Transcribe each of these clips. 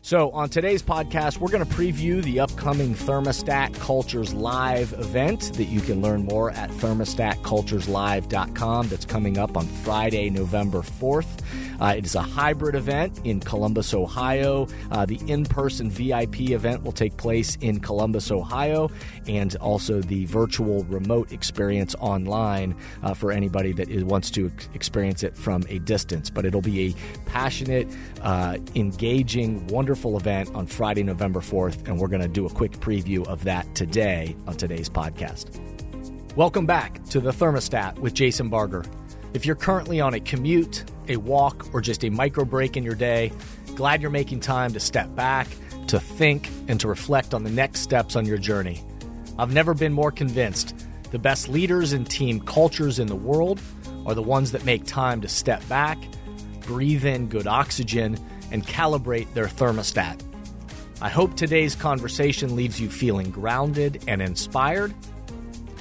So on today's podcast, we're going to preview the upcoming Thermostat Cultures Live event that you can learn more at thermostatcultureslive.com. That's coming up on Friday, November 4th. It is a hybrid event in Columbus, Ohio. The in-person VIP event will take place in Columbus, Ohio, and also the virtual remote experience online for anybody that wants to experience it from a distance. But it'll be a passionate, engaging, wonderful event on Friday, November 4th, and we're going to do a quick preview of that today on today's podcast. Welcome back to The Thermostat with Jason Barger. If you're currently on a commute, a walk, or just a micro break in your day, glad you're making time to step back, to think, and to reflect on the next steps on your journey. I've never been more convinced the best leaders and team cultures in the world are the ones that make time to step back, breathe in good oxygen, and calibrate their thermostat. I hope today's conversation leaves you feeling grounded and inspired.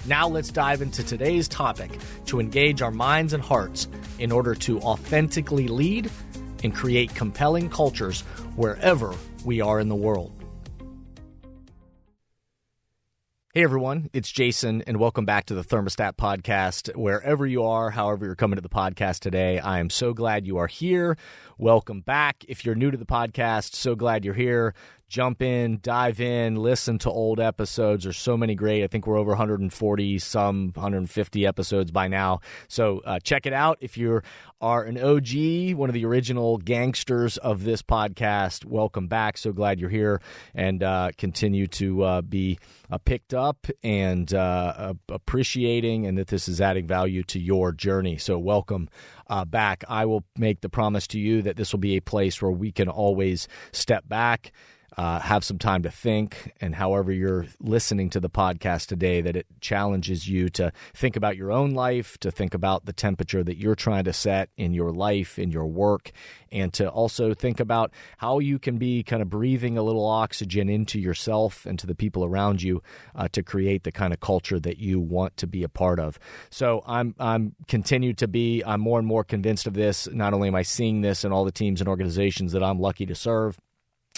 Now let's dive into today's topic to engage our minds and hearts in order to authentically lead and create compelling cultures wherever we are in the world. Hey everyone, it's Jason, and welcome back to the Thermostat Podcast. Wherever you are, however you're coming to the podcast today, I am so glad you are here. Welcome back. If you're new to the podcast, so glad you're here. Jump in, dive in, listen to old episodes. There's so many great. I think we're over 150 episodes by now. So check it out. If you are an OG, one of the original gangsters of this podcast, welcome back. So glad you're here, and continue to be picked up and appreciating, and that this is adding value to your journey. So welcome back. I will make the promise to you that this will be a place where we can always step back, have some time to think, and however you're listening to the podcast today, that it challenges you to think about your own life, to think about the temperature that you're trying to set in your life, in your work, and to also think about how you can be kind of breathing a little oxygen into yourself and to the people around you to create the kind of culture that you want to be a part of. So I'm more and more convinced of this. Not only am I seeing this in all the teams and organizations that I'm lucky to serve,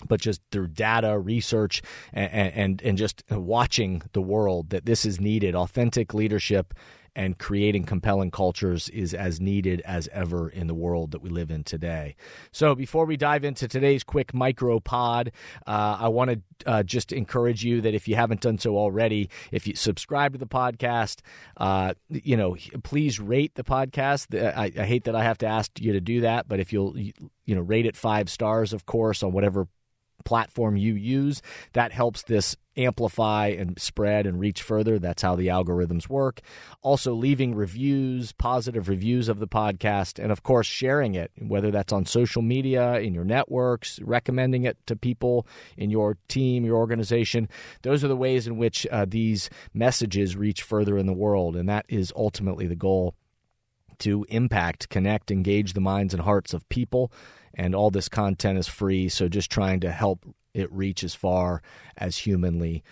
but just through data, research, and just watching the world, that this is needed. Authentic leadership and creating compelling cultures is as needed as ever in the world that we live in today. So before we dive into today's quick micro pod, I want to just encourage you that if you haven't done so already, if you subscribe to the podcast, please rate the podcast. I hate that I have to ask you to do that, but if you'll rate it 5 stars, of course, on whatever platform you use, that helps this amplify and spread and reach further. That's how the algorithms work. Also, leaving reviews, positive reviews of the podcast, and of course, sharing it, whether that's on social media, in your networks, recommending it to people in your team, your organization. Those are the ways in which these messages reach further in the world, and that is ultimately the goal: to impact, connect, engage the minds and hearts of people. And all this content is free, so just trying to help it reach as far as humanly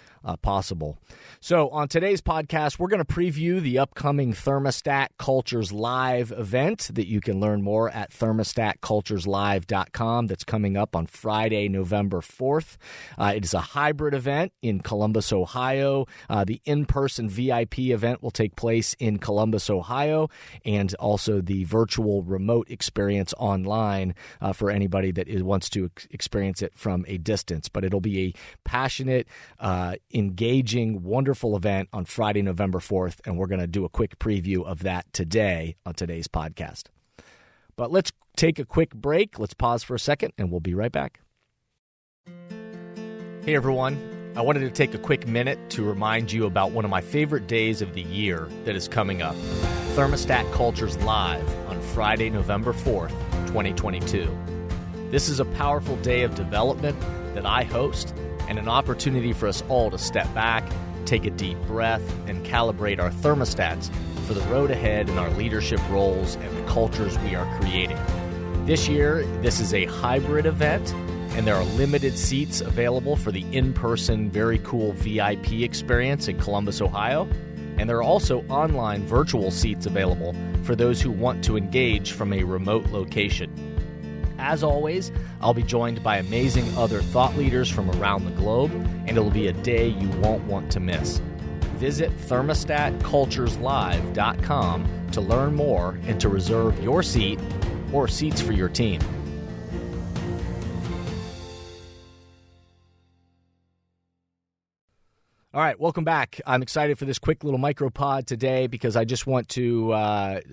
possible. So on today's podcast, we're going to preview the upcoming Thermostat Cultures Live event that you can learn more at thermostatcultureslive.com. That's coming up on Friday, November 4th. It is a hybrid event in Columbus, Ohio. The in-person VIP event will take place in Columbus, Ohio, and also the virtual remote experience online for anybody that wants to experience it from a distance. But it'll be a passionate, engaging, wonderful event on Friday, November 4th, and we're going to do a quick preview of that today on today's podcast. But let's take a quick break. Let's pause for a second, and we'll be right back. Hey, everyone. I wanted to take a quick minute to remind you about one of my favorite days of the year that is coming up, Thermostat Cultures Live on Friday, November 4th, 2022. This is a powerful day of development that I host, and an opportunity for us all to step back, take a deep breath, and calibrate our thermostats for the road ahead in our leadership roles and the cultures we are creating. This year, this is a hybrid event, and there are limited seats available for the in-person, very cool VIP experience in Columbus, Ohio. And there are also online virtual seats available for those who want to engage from a remote location. As always, I'll be joined by amazing other thought leaders from around the globe, and it'll be a day you won't want to miss. Visit thermostatcultureslive.com to learn more and to reserve your seat or seats for your team. All right, welcome back. I'm excited for this quick little micropod today because I just want to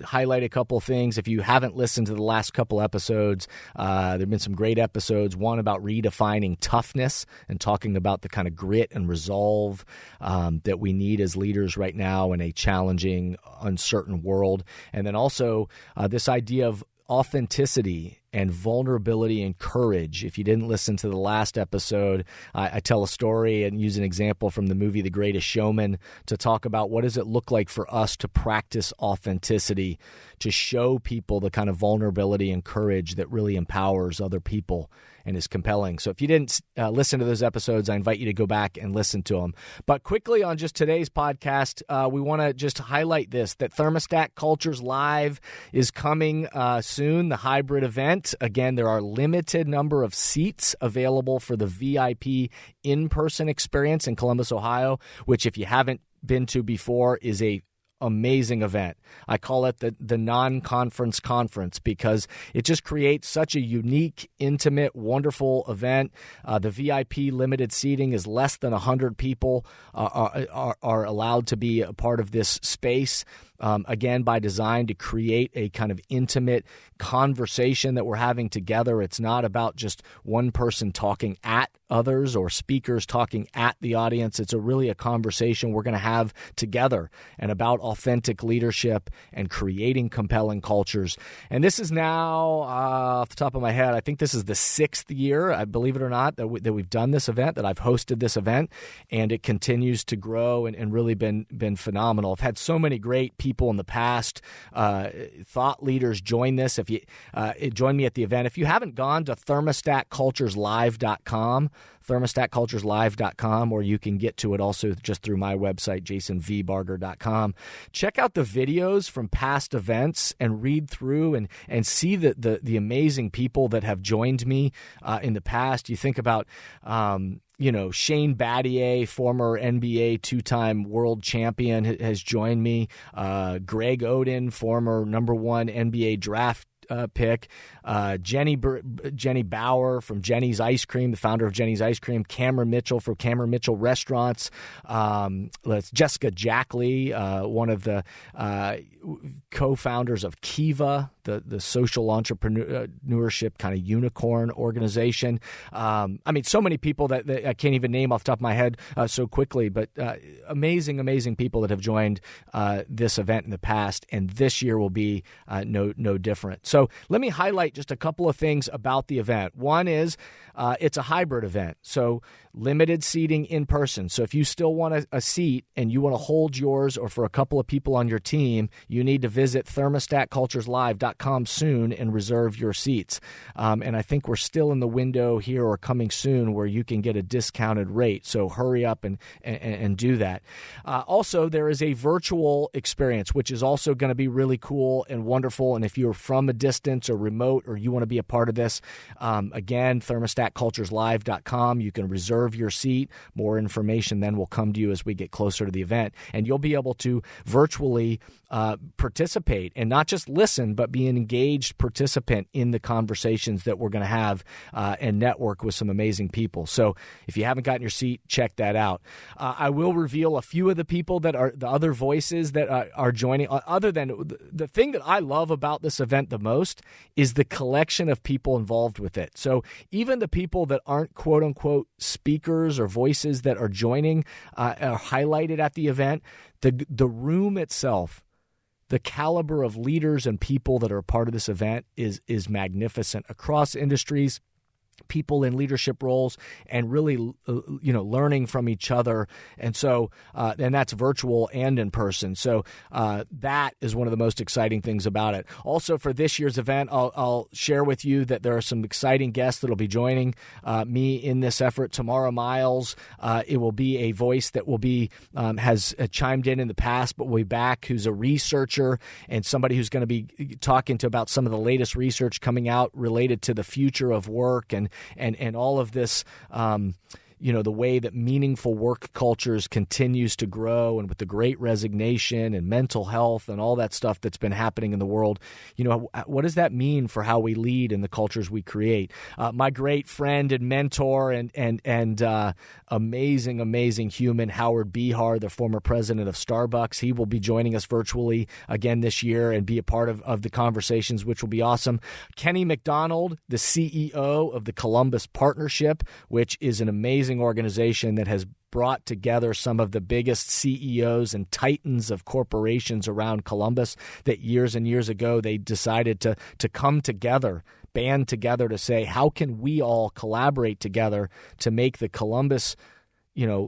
highlight a couple things. If you haven't listened to the last couple episodes, there have been some great episodes. One about redefining toughness and talking about the kind of grit and resolve that we need as leaders right now in a challenging, uncertain world. And then also this idea of authenticity and vulnerability and courage. If you didn't listen to the last episode, I tell a story and use an example from the movie The Greatest Showman to talk about what does it look like for us to practice authenticity, to show people the kind of vulnerability and courage that really empowers other people and is compelling. So if you didn't listen to those episodes, I invite you to go back and listen to them. But quickly on just today's podcast, we want to just highlight this, that Thermostat Cultures Live is coming soon, the hybrid event. Again, there are limited number of seats available for the VIP in-person experience in Columbus, Ohio, which if you haven't been to before is a amazing event. I call it the non-conference conference because it just creates such a unique, intimate, wonderful event. The VIP limited seating is less than 100 people are allowed to be a part of this space. Again, by design to create a kind of intimate conversation that we're having together. It's not about just one person talking at others or speakers talking at the audience. It's really a conversation we're going to have together and about authentic leadership and creating compelling cultures. And this is now, off the top of my head, I think this is the 6th year, I believe it or not, that we've done this event, that I've hosted this event, and it continues to grow and really been phenomenal. I've had so many great people in the past, thought leaders join this. If you join me at the event, if you haven't gone to thermostatcultureslive.com, thermostatcultureslive.com, or you can get to it also just through my website, jasonvbarger.com. Check out the videos from past events and read through and see the amazing people that have joined me in the past. You think about Shane Battier, former NBA two-time world champion, has joined me. Greg Oden, former number 1 NBA draft pick. Jenny Bauer from Jenny's Ice Cream, the founder of Jenny's Ice Cream. Cameron Mitchell from Cameron Mitchell Restaurants. Jessica Jackley, one of the co-founders of Kiva, the social entrepreneurship kind of unicorn organization. So many people that I can't even name off the top of my head so quickly, but amazing people that have joined this event in the past, and this year will be no different. So let me highlight just a couple of things about the event. One is it's a hybrid event, so limited seating in person. So if you still want a seat and you want to hold yours or for a couple of people on your team, you need to visit thermostatcultureslive.com soon and reserve your seats. And I think we're still in the window here or coming soon where you can get a discounted rate. So hurry up and do that. Also, there is a virtual experience, which is also going to be really cool and wonderful. And if you're from a distance or remote or you want to be a part of this, again, thermostatcultureslive.com. You can reserve your seat. More information then will come to you as we get closer to the event. And you'll be able to virtually participate and not just listen, but be an engaged participant in the conversations that we're going to have and network with some amazing people. So if you haven't gotten your seat, check that out. I will reveal a few of the people that are the other voices that are joining. Other than the thing that I love about this event the most is the collection of people involved with it. So even the people that aren't quote unquote speakers or voices that are joining are highlighted at the event. The room itself, the caliber of leaders and people that are a part of this event is magnificent across industries, people in leadership roles and really, learning from each other. And so, and that's virtual and in person. So that is one of the most exciting things about it. Also for this year's event, I'll share with you that there are some exciting guests that will be joining me in this effort. Tamara Miles, it will be a voice that will be, has chimed in the past, but will be back, who's a researcher and somebody who's going to be talking about some of the latest research coming out related to the future of work and all of this, the way that meaningful work cultures continues to grow, and with the Great Resignation and mental health and all that stuff that's been happening in the world, what does that mean for how we lead in the cultures we create? My great friend and mentor and amazing human, Howard Behar, the former president of Starbucks, he will be joining us virtually again this year and be a part of the conversations, which will be awesome. Kenny McDonald, the CEO of the Columbus Partnership, which is an amazing organization that has brought together some of the biggest CEOs and titans of corporations around Columbus, that years and years ago they decided to come together, band together to say, how can we all collaborate together to make the Columbus,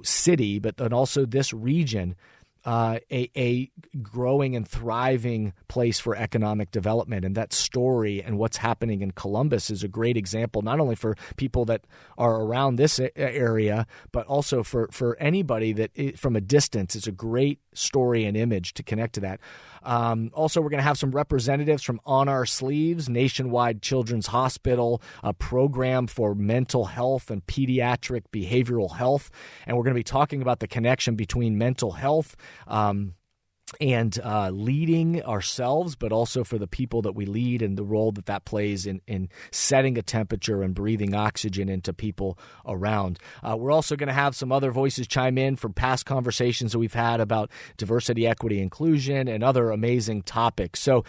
city, but then also this region, a growing and thriving place for economic development. And that story and what's happening in Columbus is a great example, not only for people that are around this area, but also for anybody that from a distance. It's a great story and image to connect to that. Also, we're going to have some representatives from On Our Sleeves, Nationwide Children's Hospital, a program for mental health and pediatric behavioral health. And we're going to be talking about the connection between mental health and leading ourselves, but also for the people that we lead and the role that plays in setting a temperature and breathing oxygen into people around. We're also going to have some other voices chime in from past conversations that we've had about diversity, equity, inclusion, and other amazing topics. So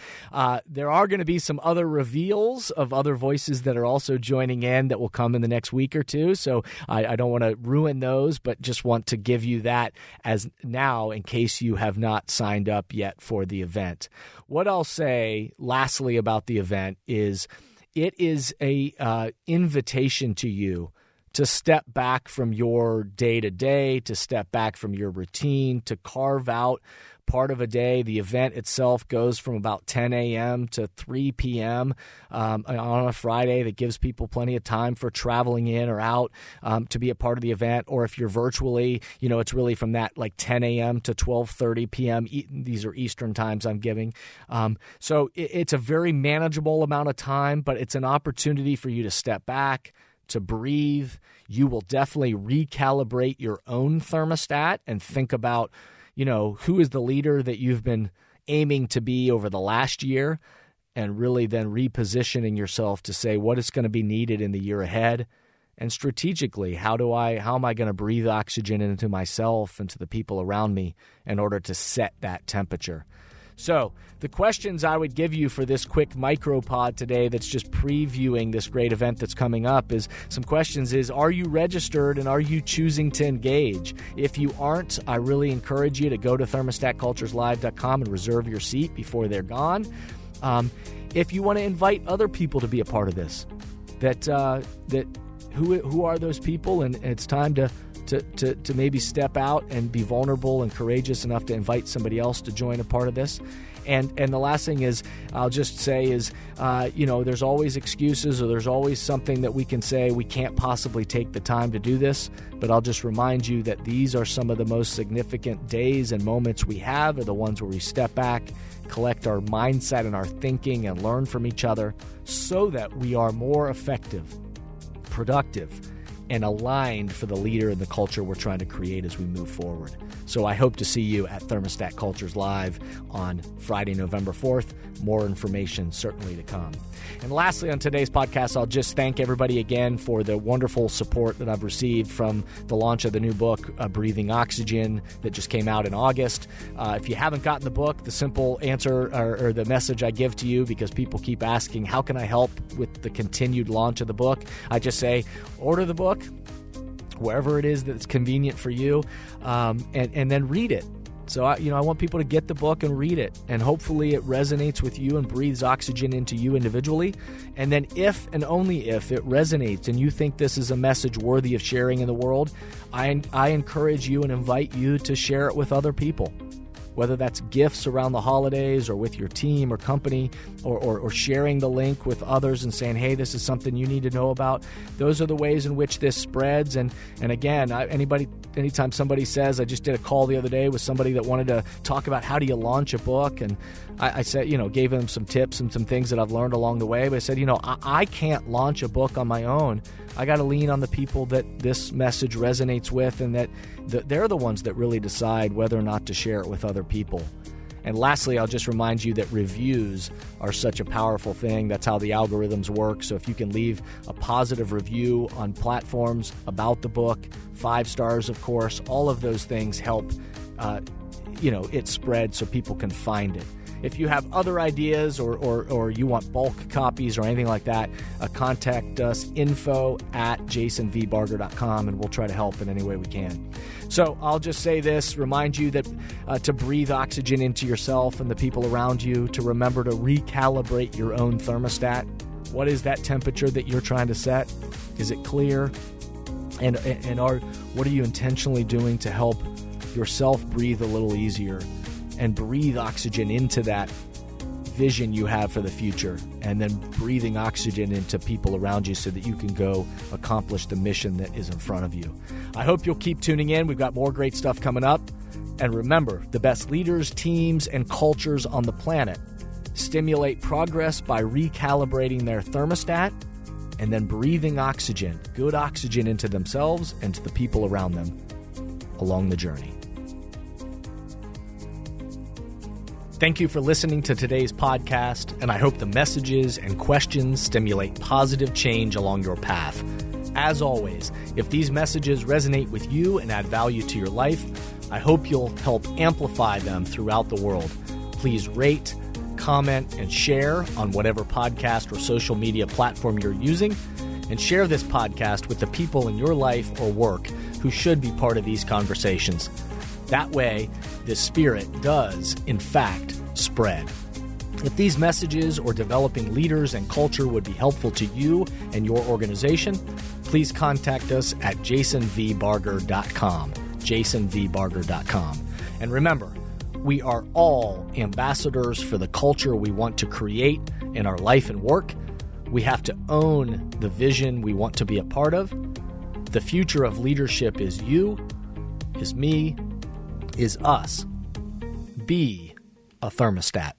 there are going to be some other reveals of other voices that are also joining in that will come in the next week or two. So I don't want to ruin those, but just want to give you that as now in case you have not signed up yet for the event. What I'll say lastly about the event is it is a invitation to you to step back from your day-to-day, to step back from your routine, to carve out part of a day. The event itself goes from about 10 a.m. to 3 p.m. On a Friday. That gives people plenty of time for traveling in or out to be a part of the event. Or if you're virtually, it's really from that like 10 a.m. to 12:30 p.m. These are Eastern times I'm giving. So it's a very manageable amount of time, but it's an opportunity for you to step back, to breathe. You will definitely recalibrate your own thermostat and think about, who is the leader that you've been aiming to be over the last year, and really then repositioning yourself to say what is going to be needed in the year ahead. And strategically, how am I going to breathe oxygen into myself and to the people around me in order to set that temperature? So the questions I would give you for this quick micropod today that's just previewing this great event that's coming up is some questions is, are you registered and are you choosing to engage? If you aren't, I really encourage you to go to thermostatcultureslive.com and reserve your seat before they're gone. If you want to invite other people to be a part of this, who are those people? And it's time to maybe step out and be vulnerable and courageous enough to invite somebody else to join a part of this. And the last thing is, I'll just say is, there's always excuses or there's always something that we can say we can't possibly take the time to do this. But I'll just remind you that these are some of the most significant days and moments we have are the ones where we step back, collect our mindset and our thinking and learn from each other so that we are more effective, productive, and aligned for the leader and the culture we're trying to create as we move forward. So I hope to see you at Thermostat Cultures Live on Friday, November 4th. More information certainly to come. And lastly, on today's podcast, I'll just thank everybody again for the wonderful support that I've received from the launch of the new book, Breathing Oxygen, that just came out in August. If you haven't gotten the book, the simple answer or the message I give to you, because people keep asking, how can I help with the continued launch of the book? I just say, order the book, wherever it is that's convenient for you, and then read it. So, I want people to get the book and read it, and hopefully it resonates with you and breathes oxygen into you individually. And then if and only if it resonates and you think this is a message worthy of sharing in the world, I encourage you and invite you to share it with other people, whether that's gifts around the holidays or with your team or company, or sharing the link with others and saying, hey, this is something you need to know about. Those are the ways in which this spreads. And again, anytime somebody says, I just did a call the other day with somebody that wanted to talk about how do you launch a book. And I said, gave them some tips and some things that I've learned along the way. But I said, I can't launch a book on my own. I got to lean on the people that this message resonates with, and that they're the ones that really decide whether or not to share it with other people. And lastly, I'll just remind you that reviews are such a powerful thing. That's how the algorithms work. So if you can leave a positive review on platforms about the book, 5 stars, of course, all of those things help, it spread so people can find it. If you have other ideas or you want bulk copies or anything like that, contact us, info@jasonvbarger.com, and we'll try to help in any way we can. So I'll just say this, remind you that to breathe oxygen into yourself and the people around you, to remember to recalibrate your own thermostat. What is that temperature that you're trying to set? Is it clear? And what are you intentionally doing to help yourself breathe a little easier and breathe oxygen into that vision you have for the future, and then breathing oxygen into people around you so that you can go accomplish the mission that is in front of you. I hope you'll keep tuning in. We've got more great stuff coming up. And remember, the best leaders, teams, and cultures on the planet stimulate progress by recalibrating their thermostat and then breathing oxygen, good oxygen, into themselves and to the people around them along the journey. Thank you for listening to today's podcast, and I hope the messages and questions stimulate positive change along your path. As always, if these messages resonate with you and add value to your life, I hope you'll help amplify them throughout the world. Please rate, comment, and share on whatever podcast or social media platform you're using, and share this podcast with the people in your life or work who should be part of these conversations. That way, the spirit does, in fact, spread. If these messages or developing leaders and culture would be helpful to you and your organization, please contact us at jasonvbarger.com, jasonvbarger.com. And remember, we are all ambassadors for the culture we want to create in our life and work. We have to own the vision we want to be a part of. The future of leadership is you, is me, is us. Be a thermostat.